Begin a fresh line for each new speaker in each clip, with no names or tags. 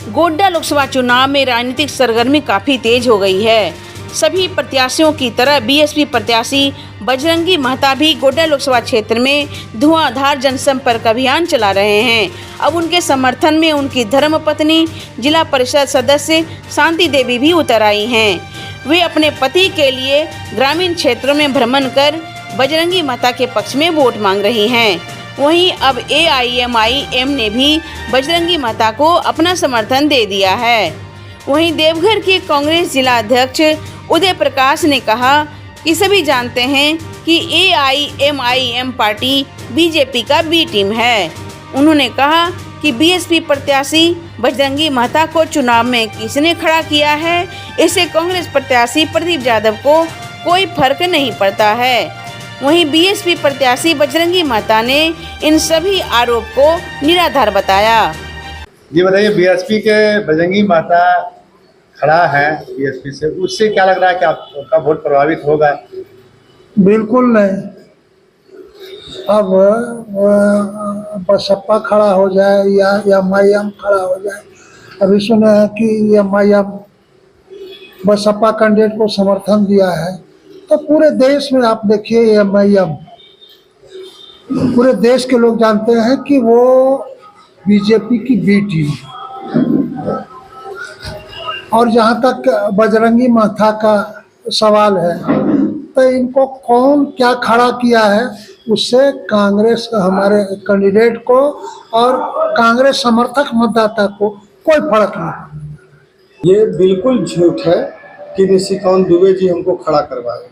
गोड्डा लोकसभा चुनाव में राजनीतिक सरगर्मी काफी तेज हो गई है। सभी प्रत्याशियों की तरह बीएसपी प्रत्याशी बजरंगी महता भी गोड्डा लोकसभा क्षेत्र में धुआंधार जनसंपर्क अभियान चला रहे हैं। अब उनके समर्थन में उनकी धर्मपत्नी जिला परिषद सदस्य शांति देवी भी उतर आई हैं। वे अपने पति के लिए ग्रामीण क्षेत्रों में भ्रमण कर बजरंगी महता के पक्ष में वोट मांग रही हैं। वहीं अब AIMIM ने भी बजरंगी महता को अपना समर्थन दे दिया है। वहीं देवघर के कांग्रेस जिला अध्यक्ष उदय प्रकाश ने कहा कि सभी जानते हैं कि AIMIM पार्टी बीजेपी का बी टीम है। उन्होंने कहा कि बीएसपी प्रत्याशी बजरंगी महता को चुनाव में किसने खड़ा किया है, इससे कांग्रेस प्रत्याशी प्रदीप यादव को कोई फर्क नहीं पड़ता है। वहीं बीएसपी प्रत्याशी बजरंगी महता ने इन सभी आरोप को निराधार बताया।
जी बताइए, बीएसपी के बजरंगी महता खड़ा है बीएसपी से, उससे क्या लग रहा है कि आपका वोट प्रभावित होगा?
बिल्कुल नहीं। अब बसपा खड़ा हो जाए या MIM खड़ा हो जाए, अभी सुना है कि MIM बसपा कैंडिडेट को समर्थन दिया है, तो पूरे देश में आप देखिए MIM, पूरे देश के लोग जानते हैं कि वो बीजेपी की बी टीम। और जहाँ तक बजरंगी महता का सवाल है, तो इनको कौन क्या खड़ा किया है, उससे कांग्रेस हमारे कैंडिडेट को और कांग्रेस समर्थक मतदाता को कोई फर्क नहीं।
ये बिल्कुल झूठ है कि निशिकांत दुबे जी हमको खड़ा करवाए।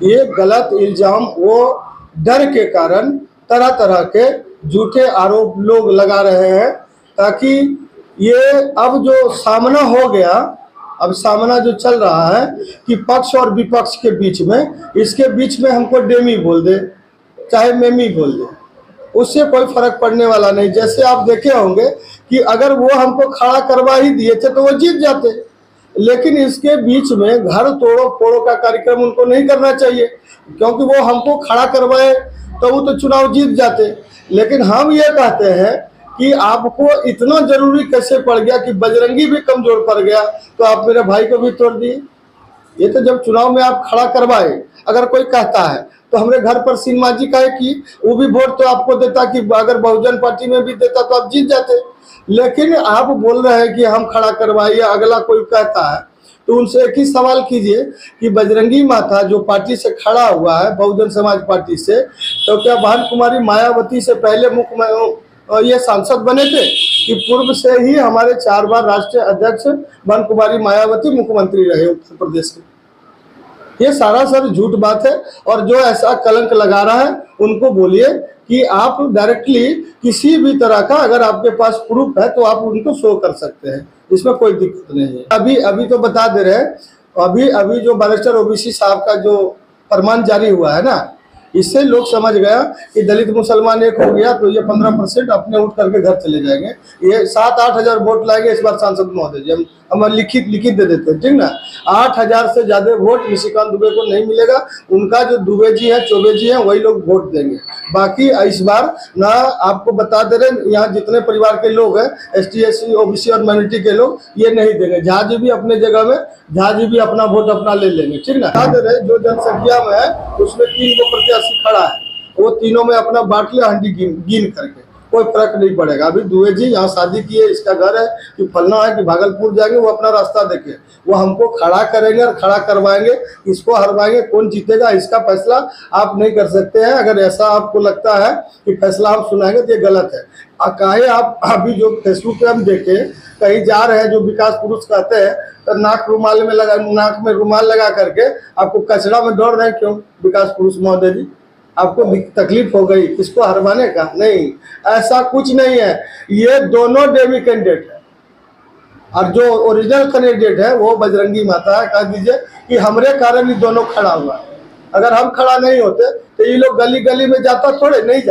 ये गलत इल्जाम वो डर के कारण तरह तरह के झूठे आरोप लोग लगा रहे हैं, ताकि ये अब जो सामना हो गया, अब सामना जो चल रहा है कि पक्ष और विपक्ष के बीच में, इसके बीच में हमको डेमी बोल दे चाहे मेमी बोल दे, उससे कोई फर्क पड़ने वाला नहीं। जैसे आप देखे होंगे कि अगर वो हमको खड़ा करवा ही दिए थे तो वो जीत जाते, लेकिन इसके बीच में घर तोड़ो फोड़ो का कार्यक्रम उनको नहीं करना चाहिए, क्योंकि वो हमको खड़ा करवाए तो वो तो चुनाव जीत जाते। लेकिन हम ये कहते हैं कि आपको इतना जरूरी कैसे पड़ गया कि बजरंगी भी कमजोर पड़ गया तो आप मेरे भाई को भी तोड़ दिए। ये तो जब चुनाव में आप खड़ा करवाए, अगर कोई कहता है तो हमरे घर पर सिन्हा जी कहे कि वो भी वोट तो आपको देता, कि अगर बहुजन पार्टी में भी देता तो आप जीत जाते। लेकिन आप बोल रहे हैं कि हम खड़ा करवाइए, अगला कोई कहता है तो उनसे एक ही सवाल कीजिए कि बजरंगी महता जो पार्टी से खड़ा हुआ है, बहुजन समाज पार्टी से, तो क्या भानु कुमारी मायावती से पहले ये सांसद बने थे कि पूर्व से ही हमारे 4 बार राष्ट्रीय अध्यक्ष भानु कुमारी मायावती मुख्यमंत्री रहे उत्तर प्रदेश के? ये सारा सर झूठ बात है। और जो ऐसा कलंक लगा रहा है उनको बोलिए कि आप डायरेक्टली किसी भी तरह का अगर आपके पास प्रूफ है तो आप उनको शो कर सकते हैं, इसमें कोई दिक्कत नहीं है। अभी तो बता दे रहे हैं, अभी जो बैरिस्टर OBC साहब का जो फरमान जारी हुआ है ना, इससे लोग समझ गया कि दलित मुसलमान एक हो गया तो ये 15% अपने उठ करके घर चले जाएंगे। ये 7-8 हज़ार वोट लाएंगे इस बार सांसद महोदय जी, हम लिखित दे देते हैं, ठीक ना। 8 हज़ार से ज्यादा वोट निशिकांत दुबे को नहीं मिलेगा। उनका जो दुबे जी है, चौबे जी हैं, वही लोग वोट देंगे। बाकी इस बार ना आपको बता दे रहे, यहाँ जितने परिवार के लोग हैं, ST SC OBC और माइनॉरिटी के लोग, ये नहीं देंगे। झा जी भी अपने जगह में, झा जी भी अपना वोट अपना ले लेंगे, ठीक ना। बता दे रहे जो जनसंख्या में है उसमें 3 गो प्रत्याशी खड़ा है, वो तीनों में अपना बांट ले हंडी गिन करके, कोई फर्क नहीं पड़ेगा। अभी दुबे जी यहाँ शादी किए, इसका घर है कि फलना है कि भागलपुर जाएंगे, वो अपना रास्ता देखे, वो हमको खड़ा करेंगे और खड़ा करवाएंगे, इसको हरवाएंगे। कौन जीतेगा इसका फैसला आप नहीं कर सकते हैं। अगर ऐसा आपको लगता है कि फैसला हम सुनाएंगे तो ये गलत है। काहे आप अभी जो फेसबुक पे हम देखे, कहीं जा रहे हैं जो विकास पुरुष कहते हैं, तो नाक में रुमाल लगा करके आपको कचरा में दौड़ रहे हैं। क्यों विकास पुरुष महोदय जी, आपको तकलीफ हो गई इसको हरवाने का? नहीं, ऐसा कुछ नहीं है। ये दोनों डेमी कैंडिडेट है और जो ओरिजिनल कैंडिडेट है वो बजरंगी महता है। कह दीजिए कि हमरे कारण ही दोनों खड़ा हुआ है। अगर हम खड़ा नहीं होते तो ये लोग गली गली में जाता थोड़े नहीं जाता।